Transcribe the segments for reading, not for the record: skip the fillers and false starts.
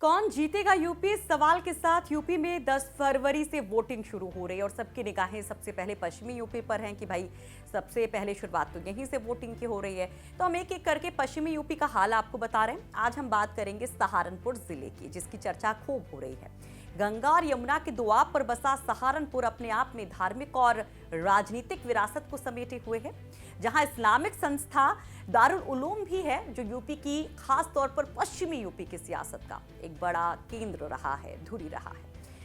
कौन जीतेगा यूपी सवाल के साथ यूपी में 10 फरवरी से वोटिंग शुरू हो रही है और सबकी निगाहें सबसे पहले पश्चिमी यूपी पर हैं कि भाई सबसे पहले शुरुआत तो यहीं से वोटिंग की हो रही है। तो हम एक एक करके पश्चिमी यूपी का हाल आपको बता रहे हैं। आज हम बात करेंगे सहारनपुर जिले की, जिसकी चर्चा खूब हो रही है। गंगा और यमुना के दोआब पर बसा सहारनपुर अपने आप में धार्मिक और राजनीतिक विरासत को समेटे हुए है, जहां इस्लामिक संस्था दारुल उलूम भी है, जो यूपी की खास तौर पर पश्चिमी यूपी की सियासत का एक बड़ा केंद्र रहा है, धुरी रहा है।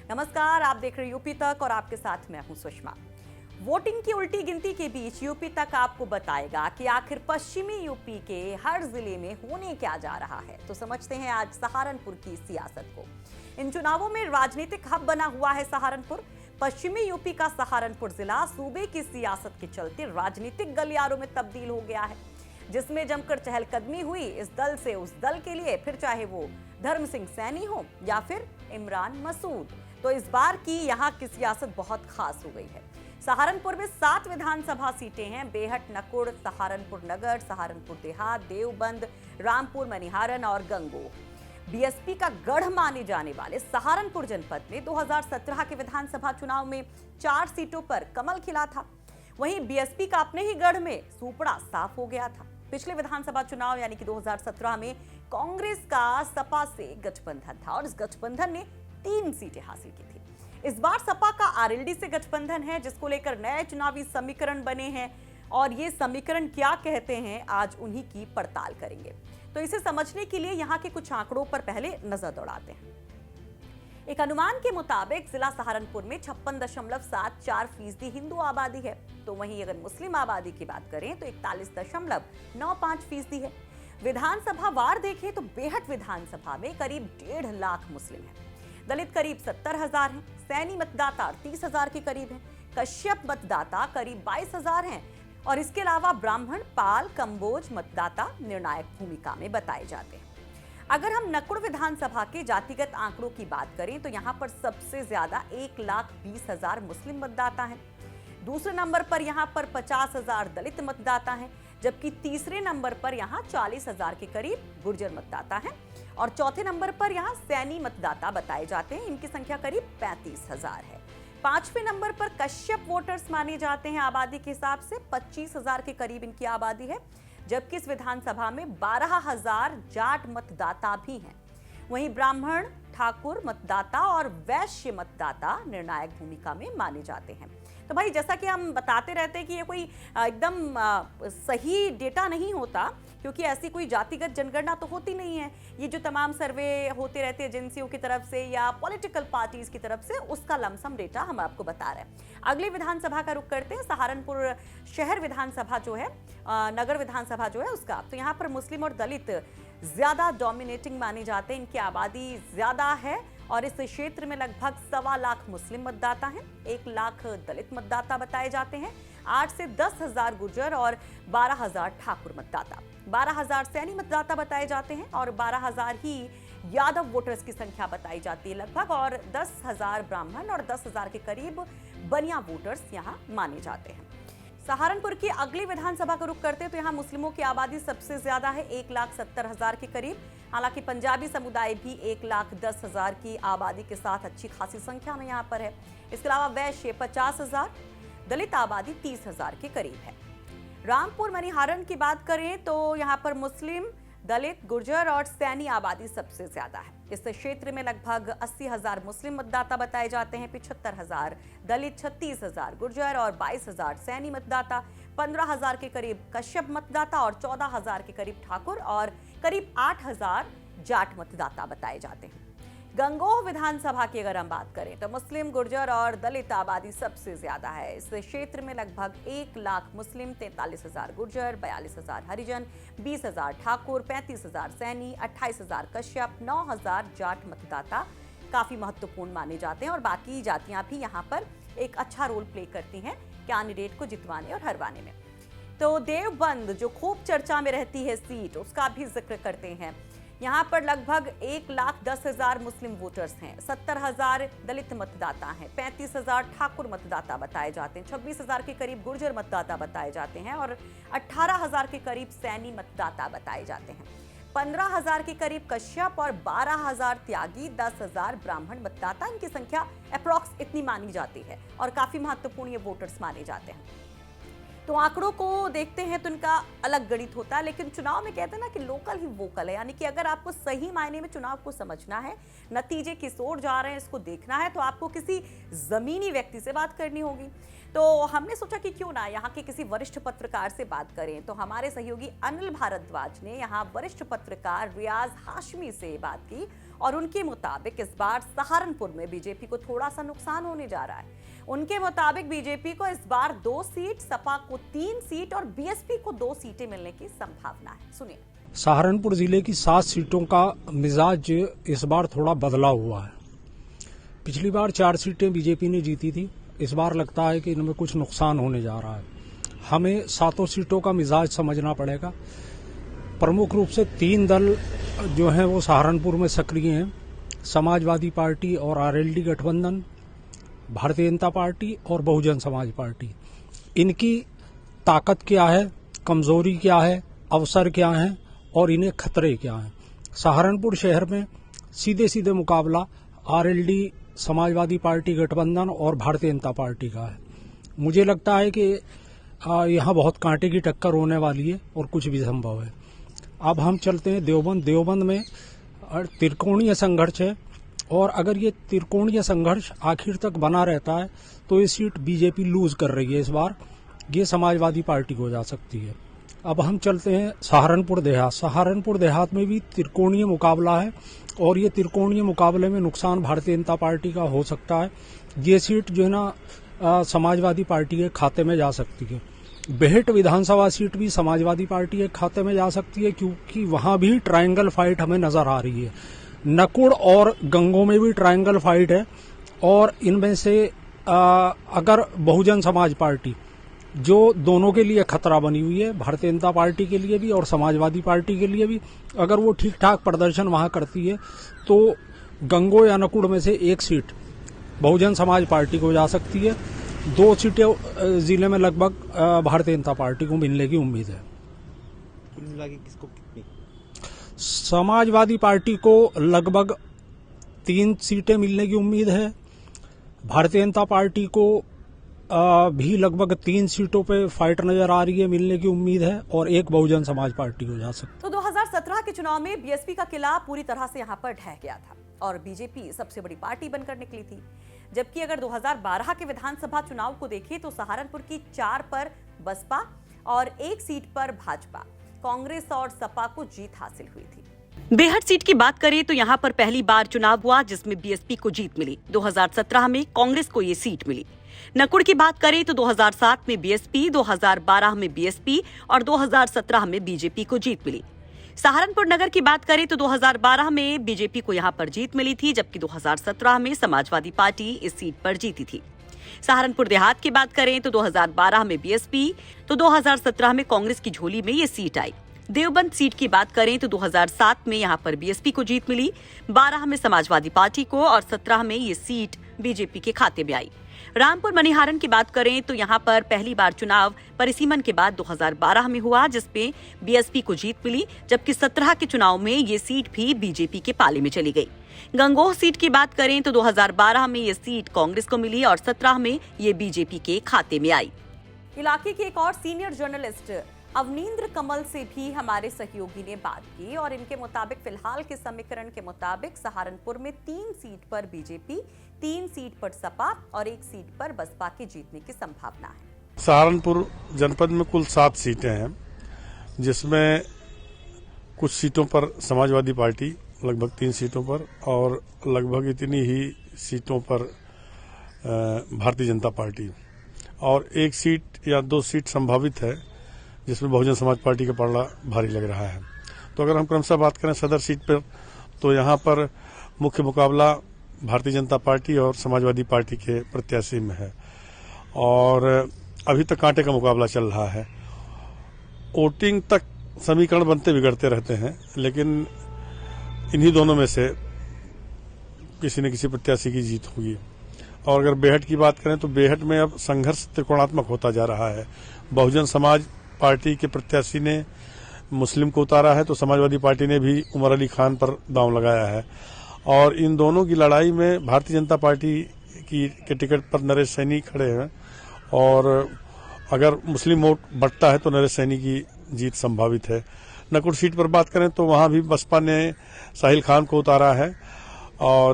नमस्कार, आप देख रहे हैं यूपी तक और आपके साथ मैं हूं सुषमा। वोटिंग की उल्टी गिनती के बीच यूपी तक आपको बताएगा कि आखिर पश्चिमी यूपी के हर जिले में होने क्या जा रहा है। तो समझते हैं आज सहारनपुर की सियासत को। इन चुनावों में राजनीतिक हब बना हुआ है सहारनपुर। पश्चिमी यूपी का सहारनपुर जिला सूबे की सियासत के चलते राजनीतिक गलियारों में तब्दील हो गया है, जिसमें जमकर चहलकदमी हुई इस दल से उस दल के लिए, फिर चाहे वो धर्म सिंह सैनी हो या फिर इमरान मसूद। तो इस बार की यहाँ की सियासत बहुत खास हो गई है। सहारनपुर में 7 विधानसभा सीटें हैं। बेहट, नकुड़, सहारनपुर नगर, सहारनपुर देहात, देवबंद, रामपुर, मनिहारन और गंगोह। बीएसपी का गढ़ माने जाने वाले सहारनपुर जनपद में 2017 के विधानसभा चुनाव में 4 सीटों पर कमल खिला था। वहीं बीएसपी का अपने ही गढ़ में सुपड़ा साफ हो गया था। पिछले विधानसभा चुनाव यानी कि 2017 में कांग्रेस का सपा से गठबंधन था और इस गठबंधन ने 3 सीटें हासिल की थी। इस बार सपा का आरएलडी से गठबंधन है, जिसको लेकर नए चुनावी समीकरण बने हैं और ये समीकरण क्या कहते हैं, आज उन्हीं की पड़ताल करेंगे। तो इसे समझने के लिए यहाँ के कुछ आंकड़ों पर पहले नजर दौड़ाते हैं। एक अनुमान के मुताबिक जिला सहारनपुर में 56.74% हिंदू आबादी है, तो वहीं अगर मुस्लिम आबादी की बात करें तो 41.95% है। विधानसभा वार देखें तो बेहट विधानसभा में करीब 1.5 लाख मुस्लिम हैं, दलित करीब 70,000 हैं, सैनी मतदाता 30,000 के करीब हैं, कश्यप मतदाता करीब 22,000 हैं और इसके अलावा ब्राह्मण, पाल, कंबोज मतदाता निर्णायक भूमिका में बताए जाते हैं। अगर हम नकुड़ विधानसभा के जातिगत आंकड़ों की बात करें तो यहाँ पर सबसे ज्यादा 1,20,000 मुस्लिम मतदाता हैं। दूसरे नंबर पर यहाँ पर 50,000 दलित मतदाता हैं, जबकि तीसरे नंबर पर यहाँ 40,000 के करीब गुर्जर मतदाता हैं और चौथे नंबर पर यहाँ सैनी मतदाता बताए जाते हैं। इनकी संख्या करीब 35,000 है। 5वें नंबर पर कश्यप वोटर्स माने जाते हैं आबादी के हिसाब से, 25,000 के करीब इनकी आबादी है, जबकि इस विधानसभा में 12,000 जाट मतदाता भी हैं। वहीं ब्राह्मण, ठाकुर मतदाता और वैश्य मतदाता निर्णायक भूमिका में माने जाते हैं। तो भाई, जैसा कि हम बताते रहते हैं कि ये कोई एकदम सही डेटा नहीं होता, क्योंकि ऐसी कोई जातिगत जनगणना तो होती नहीं है। ये जो तमाम सर्वे होते रहते हैं एजेंसियों की तरफ से या पॉलिटिकल पार्टीज की तरफ से, उसका लमसम डेटा हम आपको बता रहे हैं। अगली विधानसभा का रुख करते हैं, सहारनपुर शहर विधानसभा जो है, नगर विधानसभा जो है उसका। तो यहाँ पर मुस्लिम और दलित ज्यादा डोमिनेटिंग माने जाते हैं, इनकी आबादी ज्यादा है और इस क्षेत्र में लगभग 1.25 लाख मुस्लिम मतदाता हैं, 1 लाख दलित मतदाता बताए जाते हैं, 8 से 10,000 गुर्जर और 12,000 ठाकुर मतदाता, 12,000 सैनी मतदाता बताए जाते हैं और 12,000 ही यादव वोटर्स की संख्या बताई जाती है लगभग, और 10,000 ब्राह्मण और 10,000 के करीब बनिया वोटर्स यहाँ माने जाते हैं। सहारनपुर की अगली विधानसभा का रुख करते हैं तो यहाँ मुस्लिमों की आबादी सबसे ज्यादा है, 1,70,000 के करीब। हालांकि पंजाबी समुदाय भी 1,10,000 की आबादी के साथ अच्छी खासी संख्या में यहाँ पर है। इसके अलावा वैश्य 50,000, दलित आबादी 30,000 के करीब है। रामपुर, मनिहारन की बात करें तो यहाँ पर मुस्लिम, दलित, गुर्जर और सैनी आबादी सबसे ज्यादा है। इस क्षेत्र में लगभग 80,000 मुस्लिम मतदाता बताए जाते हैं, 75,000 दलित, 36,000 गुर्जर और 22,000 सैनी मतदाता, 15,000 के करीब कश्यप मतदाता और 14,000 के करीब ठाकुर और करीब 8,000 जाट मतदाता बताए जाते हैं। गंगोह विधानसभा की अगर हम बात करें तो मुस्लिम, गुर्जर और दलित आबादी सबसे ज्यादा है। इस क्षेत्र में लगभग 1 लाख मुस्लिम, 43,000 गुर्जर, 42,000 हरिजन, 20,000 ठाकुर, 35,000 सैनी, 28,000 कश्यप, 9,000 जाट मतदाता काफी महत्वपूर्ण माने जाते हैं और बाकी जातियां भी यहाँ पर एक अच्छा रोल प्ले करती हैं कैंडिडेट को जितवाने और हरवाने में। तो देवबंद जो खूब चर्चा में रहती है सीट, उसका भी जिक्र करते हैं। यहाँ पर लगभग 1,10,000 मुस्लिम वोटर्स हैं, 70,000 दलित मतदाता हैं, 35,000 ठाकुर मतदाता बताए जाते हैं, 26,000 के करीब गुर्जर मतदाता बताए जाते हैं और 18,000 के करीब सैनी मतदाता बताए जाते हैं। 15,000 के करीब कश्यप और 12,000 त्यागी, 10,000 ब्राह्मण मतदाता, इनकी संख्या अप्रॉक्स इतनी मानी जाती है और काफी महत्वपूर्ण ये वोटर्स माने जाते हैं। तो आंकड़ों को देखते हैं तो इनका अलग गणित होता है, लेकिन चुनाव में कहते हैं ना कि लोकल ही वोकल है, यानी कि अगर आपको सही मायने में चुनाव को समझना है, नतीजे किस ओर जा रहे हैं इसको देखना है, तो आपको किसी जमीनी व्यक्ति से बात करनी होगी। तो हमने सोचा कि क्यों ना यहाँ के किसी वरिष्ठ पत्रकार से बात करें। तो हमारे सहयोगी अनिल भारद्वाज ने यहाँ वरिष्ठ पत्रकार रियाज हाशमी से बात की और उनके मुताबिक इस बार सहारनपुर में बीजेपी को थोड़ा सा नुकसान होने जा रहा है। उनके मुताबिक बीजेपी को इस बार 2 सीट, सपा को 3 सीट और बीएसपी को 2 सीटें मिलने की संभावना है। सुनिए। सहारनपुर जिले की 7 सीटों का मिजाज इस बार थोड़ा बदला हुआ है। पिछली बार 4 सीटें बीजेपी ने जीती थी, इस बार लगता है कि इनमें कुछ नुकसान होने जा रहा है। हमें 7 सीटों का मिजाज समझना पड़ेगा। प्रमुख रूप से 3 दल जो हैं वो सहारनपुर में सक्रिय हैं, समाजवादी पार्टी और आरएलडी गठबंधन, भारतीय जनता पार्टी और बहुजन समाज पार्टी। इनकी ताकत क्या है, कमजोरी क्या है, अवसर क्या है और इन्हें खतरे क्या हैं। सहारनपुर शहर में सीधे सीधे मुकाबला आरएलडी, समाजवादी पार्टी गठबंधन और भारतीय जनता पार्टी का है। मुझे लगता है कि यहाँ बहुत कांटे की टक्कर होने वाली है और कुछ भी संभव है। अब हम चलते हैं देवबंद। देवबंद में त्रिकोणीय संघर्ष है और अगर ये त्रिकोणीय संघर्ष आखिर तक बना रहता है तो ये सीट बीजेपी लूज कर रही है। इस बार ये समाजवादी पार्टी को जा सकती है। अब हम चलते हैं सहारनपुर देहात। सहारनपुर देहात में भी त्रिकोणीय मुकाबला है और ये त्रिकोणीय मुकाबले में नुकसान भारतीय जनता पार्टी का हो सकता है। ये सीट जो है ना समाजवादी पार्टी के खाते में जा सकती है। बेहट विधानसभा सीट भी समाजवादी पार्टी के खाते में जा सकती है क्योंकि वहां भी ट्रायंगल फाइट हमें नजर आ रही है। नकुड़ और गंगों में भी ट्रायंगल फाइट है और इनमें से अगर बहुजन समाज पार्टी जो दोनों के लिए खतरा बनी हुई है, भारतीय जनता पार्टी के लिए भी और समाजवादी पार्टी के लिए भी, अगर वो ठीक ठाक प्रदर्शन वहां करती है तो गंगो या नकुड़ में से 1 सीट बहुजन समाज पार्टी को जा सकती है। 2 सीटें जिले में लगभग भारतीय जनता पार्टी को मिलने की उम्मीद है। किसको कितनी? समाजवादी पार्टी को लगभग 3 सीटें मिलने की उम्मीद है। भारतीय जनता पार्टी को भी लगभग 3 सीटों पे फाइट नजर आ रही है, मिलने की उम्मीद है और 1 बहुजन समाज पार्टी को जा सकती है। तो 2017 के चुनाव में बीएसपी का किला पूरी तरह से यहाँ पर ढह गया था और बीजेपी सबसे बड़ी पार्टी बनकर निकली थी। जबकि अगर 2012 के विधानसभा चुनाव को देखें तो सहारनपुर की 4 पर बसपा और 1 सीट पर भाजपा, कांग्रेस और सपा को जीत हासिल हुई थी। बेहट सीट की बात करें तो यहाँ पर पहली बार चुनाव हुआ जिसमें बीएसपी को जीत मिली। 2017 में कांग्रेस को ये सीट मिली। नकुड़ की बात करें तो 2007 में बीएसपी, 2012 में बीएसपी और 2017 में बीजेपी को जीत मिली। सहारनपुर नगर की बात करें तो 2012 में बीजेपी को यहां पर जीत मिली थी, जबकि 2017 में समाजवादी पार्टी इस सीट पर जीती थी। सहारनपुर देहात की बात करें तो 2012 में बीएसपी, तो 2017 में कांग्रेस की झोली में ये सीट आई। देवबंद सीट की बात करें तो 2007 में यहां पर बीएसपी को जीत मिली, 12 में समाजवादी पार्टी को और 17 में ये सीट बीजेपी के खाते में आई। रामपुर मनिहारन की बात करें तो यहाँ पर पहली बार चुनाव परिसीमन के बाद 2012 में हुआ जिसमें बीएसपी को जीत मिली, जबकि 17 के चुनाव में ये सीट भी बीजेपी के पाले में चली गई। गंगोह सीट की बात करें तो 2012 में ये सीट कांग्रेस को मिली और 17 में ये बीजेपी के खाते में आई। इलाके के एक और सीनियर जर्नलिस्ट अवनींद्र कमल से भी हमारे सहयोगी ने बात की और इनके मुताबिक फिलहाल के समीकरण के मुताबिक सहारनपुर में 3 सीट पर बीजेपी, 3 सीट पर सपा और 1 सीट पर बसपा के जीतने की संभावना है। सहारनपुर जनपद में कुल 7 सीटें हैं, जिसमें कुछ सीटों पर समाजवादी पार्टी, लगभग 3 सीटों पर और लगभग इतनी ही सीटों पर भारतीय जनता पार्टी और 1 सीट या 2 सीट संभावित है जिसमें बहुजन समाज पार्टी का पलड़ा भारी लग रहा है। तो अगर हम क्रमशः बात करें सदर सीट पर तो यहाँ पर मुख्य मुकाबला भारतीय जनता पार्टी और समाजवादी पार्टी के प्रत्याशी में है और अभी तक कांटे का मुकाबला चल रहा है। वोटिंग तक समीकरण बनते बिगड़ते रहते हैं, लेकिन इन्हीं दोनों में से किसी न किसी प्रत्याशी की जीत होगी। और अगर बेहट की बात करें तो बेहट में अब संघर्ष त्रिकोणात्मक होता जा रहा है। बहुजन समाज पार्टी के प्रत्याशी ने मुस्लिम को उतारा है, तो समाजवादी पार्टी ने भी उमर अली खान पर दांव लगाया है। और इन दोनों की लड़ाई में भारतीय जनता पार्टी के टिकट पर नरेश सैनी खड़े हैं, और अगर मुस्लिम वोट बढ़ता है तो नरेश सैनी की जीत संभावित है। नकुड़ सीट पर बात करें तो वहां भी बसपा ने साहिल खान को उतारा है, और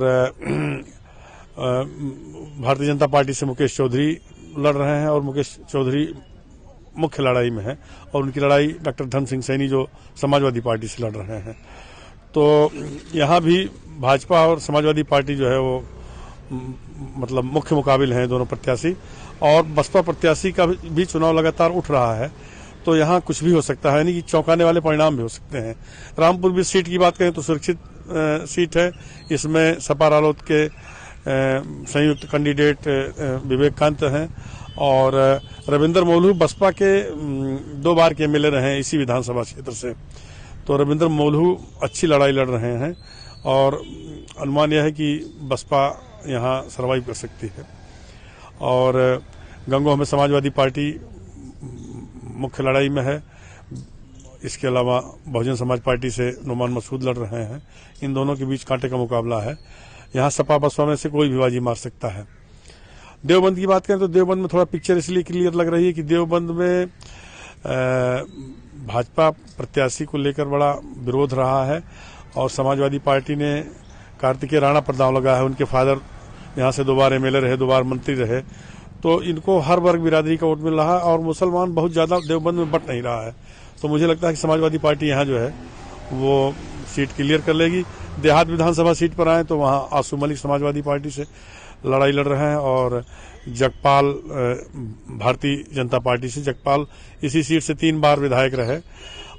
भारतीय जनता पार्टी से मुकेश चौधरी लड़ रहे हैं, और मुकेश चौधरी मुख्य लड़ाई में है, और उनकी लड़ाई डॉक्टर धन सिंह सैनी जो समाजवादी पार्टी से लड़ रहे हैं। तो यहाँ भी भाजपा और समाजवादी पार्टी जो है वो मतलब मुख्य मुकाबिल हैं दोनों प्रत्याशी, और बसपा प्रत्याशी का भी चुनाव लगातार उठ रहा है। तो यहाँ कुछ भी हो सकता है, यानी कि चौंकाने वाले परिणाम भी हो सकते हैं। रामपुर भी सीट की बात करें तो सुरक्षित सीट है। इसमें सपा रालोद के संयुक्त कैंडिडेट विवेकांत हैं, और रविंद्र मोलू बसपा के 2 बार के एमएलए रहे हैं इसी विधानसभा क्षेत्र से। तो रविंद्र मोलू अच्छी लड़ाई लड़ रहे हैं, और अनुमान यह है कि बसपा यहाँ सर्वाइव कर सकती है। और गंगोह में समाजवादी पार्टी मुख्य लड़ाई में है। इसके अलावा बहुजन समाज पार्टी से नुमान मसूद लड़ रहे हैं। इन दोनों के बीच कांटे का मुकाबला है। यहाँ सपा बसपा में से कोई भी बाजी मार सकता है। देवबंद की बात करें तो देवबंद में थोड़ा पिक्चर इसलिए क्लियर लग रही है कि देवबंद में भाजपा प्रत्याशी को लेकर बड़ा विरोध रहा है, और समाजवादी पार्टी ने कार्तिकेय राणा पर दांव लगाया है। उनके फादर यहाँ से 2 बार एमएलए रहे, 2 बार मंत्री रहे, तो इनको हर वर्ग बिरादरी का वोट मिल रहा है, और मुसलमान बहुत ज्यादा देवबंद में बट नहीं रहा है। तो मुझे लगता है कि समाजवादी पार्टी यहाँ जो है वो सीट क्लियर कर लेगी। देहात विधानसभा सीट पर आए तो वहाँ आसू मलिक समाजवादी पार्टी से लड़ाई लड़ रहे हैं, और जगपाल भारतीय जनता पार्टी से। जगपाल इसी सीट से 3 बार विधायक रहे,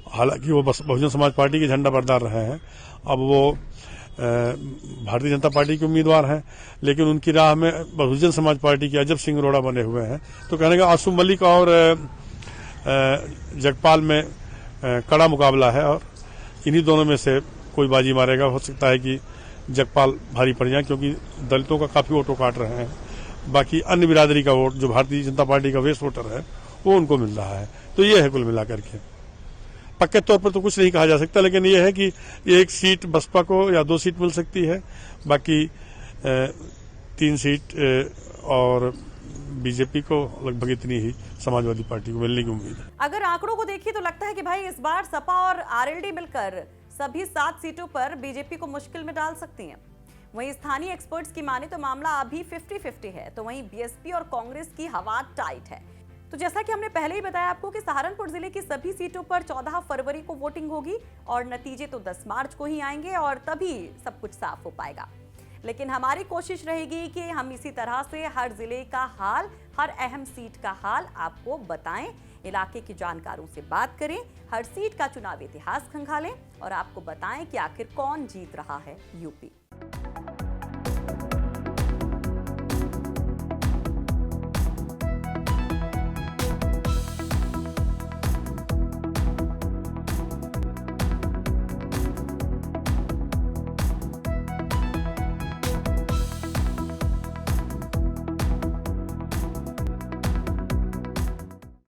हालांकि वो बहुजन समाज पार्टी के झंडा बरदार रहे हैं। अब वो भारतीय जनता पार्टी के उम्मीदवार हैं, लेकिन उनकी राह में बहुजन समाज पार्टी के अजब सिंह अरोड़ा बने हुए हैं। तो कहने का आसू मलिक और जगपाल में कड़ा मुकाबला है, और इन्हीं दोनों में से कोई बाजी मारेगा। हो सकता है कि जगपाल भारी पड़ जाए, क्योंकि दलितों का काफी वोटों काट रहे हैं। बाकी अन्य बिरादरी का वोट जो भारतीय जनता पार्टी का वेस्ट वोटर है वो उनको मिल रहा है। तो ये है कुल मिलाकर के। पक्के तौर पर तो कुछ नहीं कहा जा सकता, लेकिन ये है कि 1 सीट बसपा को या 2 सीट मिल सकती है, बाकी 3 सीट और बीजेपी को लगभग इतनी ही समाजवादी पार्टी को मिलने की उम्मीद है। अगर आंकड़ों को देखिए तो लगता है कि भाई इस बार सपा और आरएलडी मिलकर सभी 7 सीटों पर बीजेपी को मुश्किल में डाल सकती हैं। वहीं स्थानीय एक्सपर्ट्स की माने तो मामला अभी 50-50 है, तो वहीं बीएसपी और कांग्रेस की हवा टाइट है। तो जैसा कि हमने पहले ही बताया आपको कि सहारनपुर जिले की सभी सीटों पर 14 फरवरी को वोटिंग होगी, और नतीजे तो 10 मार्च को ही आएंगे, और तभी सब कुछ साफ हो पाएगा। लेकिन हमारी कोशिश रहेगी कि हम इसी तरह से हर जिले का हाल, हर अहम सीट का हाल आपको बताएं, इलाके के जानकारों से बात करें, हर सीट का चुनाव इतिहास खंगालें, और आपको बताएं कि आखिर कौन जीत रहा है यूपी।